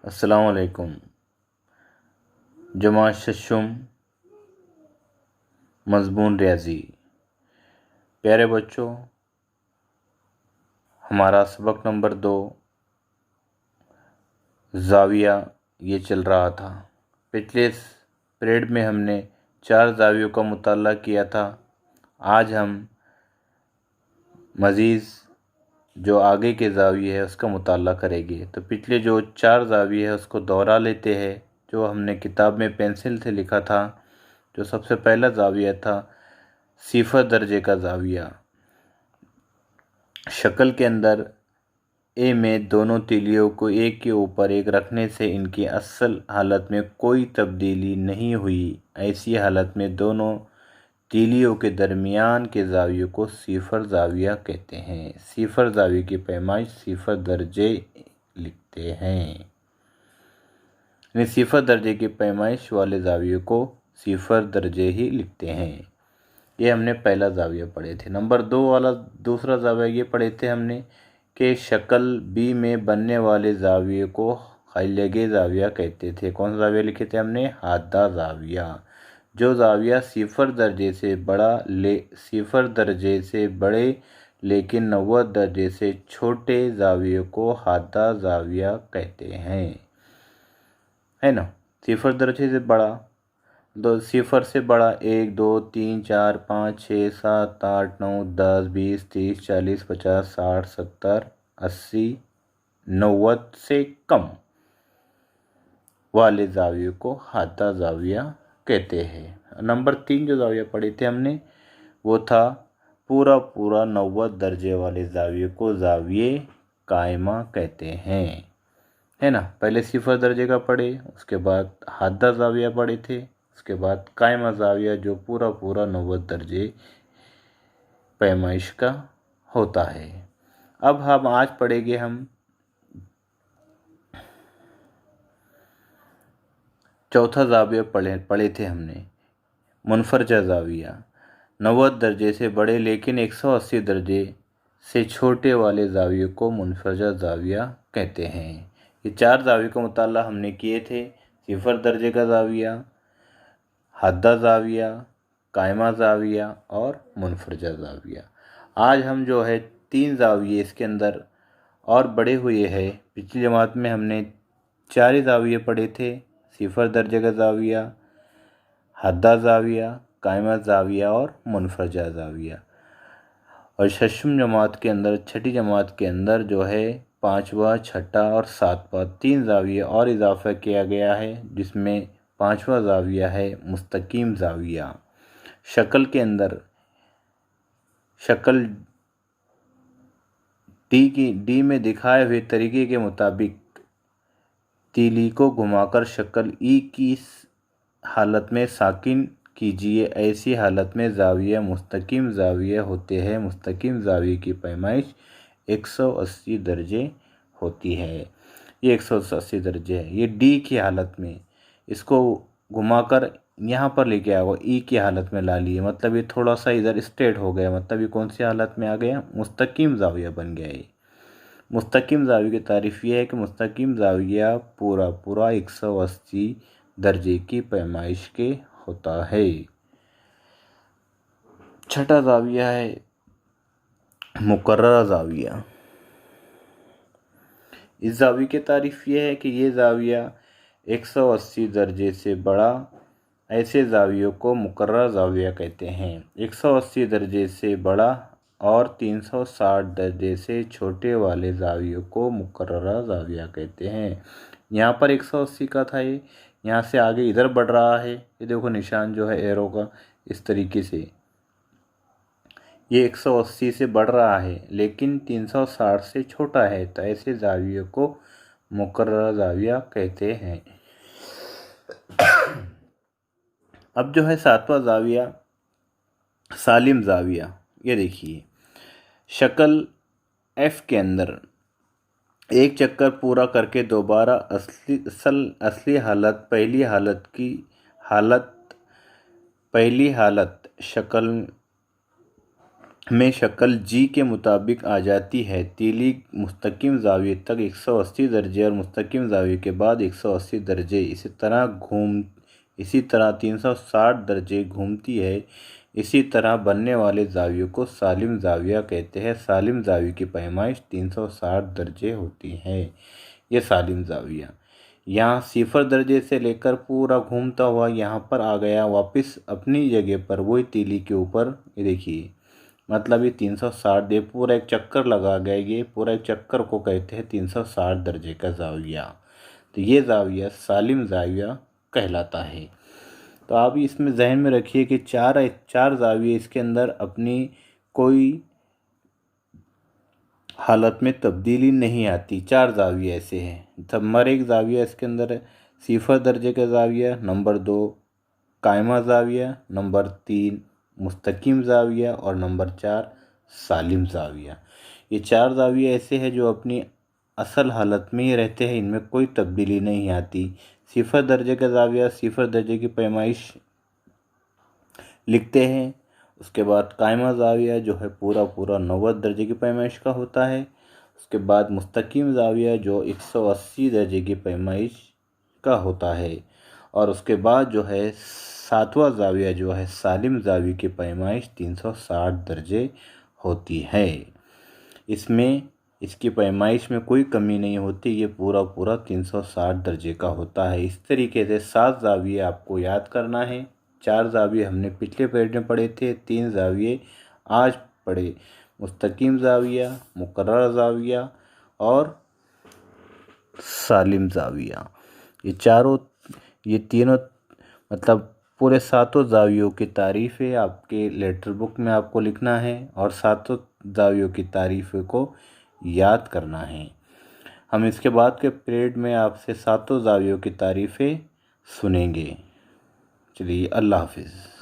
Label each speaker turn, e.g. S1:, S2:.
S1: अस्सलाम वालेकुम। जमा शशुम मज़मून रियाजी। प्यारे बच्चों, हमारा सबक नंबर 2 ज़ाविया ये चल रहा था। पिछले पीरियड में हमने 4 ज़ावियों का मुताला किया था। आज हम मज़ीद जो आगे के ज़ाविये है उसका मुताला करेंगे। तो पिछले जो 4 ज़ाविये है उसको दोहरा लेते हैं, जो हमने किताब में पेंसिल से लिखा था। जो सबसे पहला ज़ाविया था सिफर दर्जे का ज़ाविया। शक्ल के अंदर ए में दोनों तीलियों को एक के ऊपर एक रखने से इनकी असल हालत में कोई तब्दीली नहीं हुई। ऐसी हालत में दोनों तीलियों के दरमियान के ज़ाविये को सिफर ज़ाविया कहते हैं। सिफर ज़ाविये की पैमाइश सिफर दर्जे लिखते हैं। यानी सिफर दर्जे की पैमाइश वाले ज़ाविये को सिफर दर्जे ही लिखते हैं। ये हमने पहला ज़ाविया पढ़े थे। नंबर 2 वाला दूसरा ज़ाविया ये पढ़े थे हमने कि शक्ल बी में बनने वाले ज़ाविये को खैलगे ज़ाविया कहते थे। कौन सा ज़ाविया लिखे थे हमने? हादा ज़ाविया। जो ज़ाविया सिफर दर्जे से बड़े लेकिन 90 दर्जे से छोटे ज़ाविये को हादा ज़ाविया कहते हैं, है ना। सिफर दर्जे से बड़ा, दो सिफर से बड़ा 1 2 3 4 5 6 7 8 9 10 20 30 40 50 60 70 80 90 से कम वाले ज़ाविये को हादा ज़ाविया कहते हैं। नंबर 3 जो ज़ाविया पढ़े थे हमने वो था पूरा 90 दर्जे वाले ज़ाविये को ज़ाविये कायमा कहते हैं, है ना। पहले सिफर दर्जे का पढ़े, उसके बाद हादा ज़ाविया पढ़े थे, उसके बाद कायमा ज़ाविया जो पूरा 90 दर्जे पैमाइश का होता है। अब हम आज पढ़ेंगे हम चौथा ज़ाविया पढ़े थे हमने मुनफरजा ज़ाविया। 90 दर्जे से बड़े लेकिन 180 दर्जे से छोटे वाले ज़ाविये को मुनफरजा ज़ाविया कहते हैं। ये 4 ज़ाविये का मुताला हमने किए थे। सिफर दर्जे का ज़ाविया, हादा ज़ाविया, कायमा ज़ाविया और मुनफरजा ज़ाविया। आज हम जो है 3 ज़ाविये इसके अंदर और बड़े हुए हैं। पिछली जमात में हमने 4 ही ज़ाविये पढ़े थे, सिफर दर्जे का ज़ाविया, हादा ज़ाविया, कायमा ज़ाविया और मुनफरजा ज़ाविया। और शशम जमात के अंदर, छठी जमात के अंदर जो है 5वां, छठा और 7वां 3 ज़ाविया और इजाफ़ा किया गया है, जिसमें 5वां ज़ाविया है मुस्तकीम ज़ाविया। शक्ल के अंदर शक्ल डी में दिखाए हुए तरीके के मुताबिक तीली को घुमाकर शक्ल ई की हालत में साकिन कीजिए। ऐसी हालत में ज़ाविया मुस्तकीम ज़ाविया होते हैं। मुस्तकीम ज़ाविये की पैमाइश 180 दर्जे होती है। ये 180 दर्जे है। ये डी की हालत में, इसको घुमाकर यहाँ पर लेके आओ, ई की हालत में ला लिए, मतलब ये थोड़ा सा इधर स्ट्रेट हो गया, मतलब ये कौन सी हालत में आ गया? मुस्तकीम ज़ाविया बन गया ये। मुस्तकीम ज़ाविया की तारीफ़ ये है कि मुस्तकीम ज़ाविया पूरा 180 दर्जे की पैमाइश के होता है। छठा ज़ाविया है मुकर्रर ज़ाविया। इस ज़ाविये की तारीफ़ ये है कि ये ज़ाविया 180 दर्जे से बड़ा, ऐसे ज़ावियों को मुकर्रर ज़ाविया कहते हैं। 180 दर्जे से बड़ा और 360 दर्जे से छोटे वाले ज़ावियों को मुकर्रर ज़ाविया कहते हैं। यहाँ पर 180 का था, ये यहाँ से आगे इधर बढ़ रहा है, ये देखो निशान जो है एरो का, इस तरीके से ये 180 से बढ़ रहा है लेकिन 360 से छोटा है, तो ऐसे ज़ाविये को मुकर्रर ज़ाविया कहते हैं। अब जो है 7वां ज़ाविया सालिम ज़ाविया। ये देखिए, शक्ल एफ के अंदर एक चक्कर पूरा करके दोबारा असली हालत पहली हालत शक्ल में शक्ल जी के मुताबिक आ जाती है। तीली मुस्तकिम ज़ाविये तक 180 दर्जे और मुस्तकिम ज़ाविये के बाद 180 दर्जे इसी तरह 360 दर्जे घूमती है। इसी तरह बनने वाले ज़ावियों को सालिम ज़ाविया कहते हैं। सालिम ज़ाविये की पैमाइश 360 दर्जे होती है। ये सालिम ज़ाविया यहाँ 0 दर्जे से लेकर पूरा घूमता हुआ यहाँ पर आ गया वापस अपनी जगह पर, वही तीली के ऊपर। ये देखिए, मतलब ये 360 ये पूरा एक चक्कर लगा गया। ये पूरा एक चक्कर को कहते हैं 360 दर्जे का ज़ाविया। तो ये ज़ाविया सालिम ज़ाविया कहलाता है। तो आप इसमें जहन में रखिए कि चार ज़ाविये इसके अंदर अपनी कोई हालत में तब्दीली नहीं आती। 4 ज़ाविये ऐसे हैं। नंबर 1 ज़ाविया इसके अंदर 0 दर्जे का ज़ाविया, नंबर 2 कायमा ज़ाविया, नंबर 3 मुस्तकिम ज़ाविया और नंबर 4 सालिम ज़ाविया। ये 4 ज़ाविये ऐसे हैं जो अपनी असल हालत में ही रहते हैं, इनमें कोई तब्दीली नहीं आती। 0 दर्जे का ज़ाविया 0 दर्जे की पैमाइश लिखते हैं। उसके बाद कायमा ज़ाविया जो है पूरा 90 दर्जे की पैमाइश का होता है। उसके बाद मुस्तकिम ज़ाविया जो 180 दर्जे की पैमाइश का होता है। और उसके बाद जो है 7वां ज़ाविया जो है सालिम ज़ाविये की पैमाइश 360 दर्जे होती है। इसमें इसकी पैमाइश में कोई कमी नहीं होती, ये पूरा 360 दर्जे का होता है। इस तरीके से 7 ज़ाविये आपको याद करना है। 4 ज़ाविये हमने पिछले पीरियड में पढ़े थे, 3 ज़ाविये आज पढ़े। मुस्तकिम ज़ाविया, मुकर्रर ज़ाविया और सालिम ज़ाविया। ये तीनों मतलब पूरे 7 ज़ावियों की तारीफ़ें आपके लेटर बुक में आपको लिखना है और 7 ज़ावियों की तारीफ़ों को याद करना है। हम इसके बाद के पीरियड में आपसे 7 ज़ावियों की तारीफ़ें सुनेंगे। चलिए, अल्लाह हाफ़िज़।